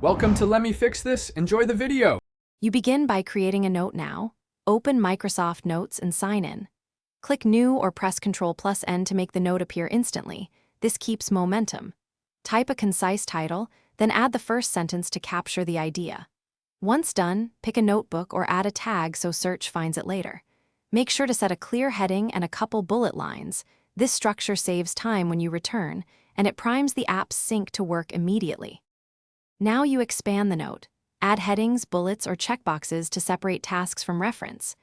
Welcome to Let Me Fix This. Enjoy the video. You begin by creating a note now. Open Microsoft Notes and sign in. Click New or press Ctrl+N to make the note appear instantly. This keeps momentum. Type a concise title, then add the first sentence to capture the idea. Once done, pick a notebook or add a tag so search finds it later. Make sure to set a clear heading and a couple bullet lines. This structure saves time when you return, and it primes the app's sync to work immediately. Now you expand the note. Add headings, bullets, or checkboxes to separate tasks from reference.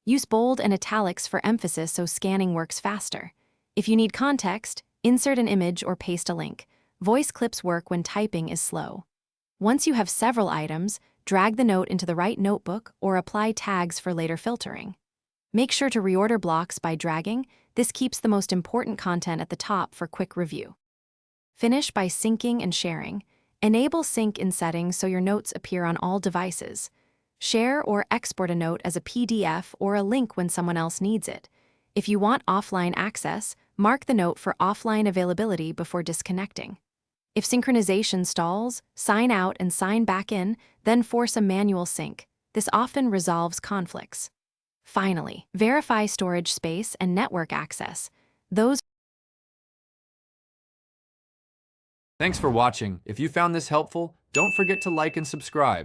Use bold and italics for emphasis so scanning works faster. If you need context, insert an image or paste a link. Voice clips work when typing is slow. Once you have several items, drag the note into the right notebook or apply tags for later filtering. Make sure to reorder blocks by dragging. This keeps the most important content at the top for quick review. Finish by syncing and sharing. Enable sync in settings so your notes appear on all devices. Share or export a note as a PDF or a link when someone else needs it. If you want offline access, mark the note for offline availability before disconnecting. If synchronization stalls, sign out and sign back in, then force a manual sync. This often resolves conflicts. Finally, verify storage space and network access. Thanks for watching. If you found this helpful, don't forget to like and subscribe.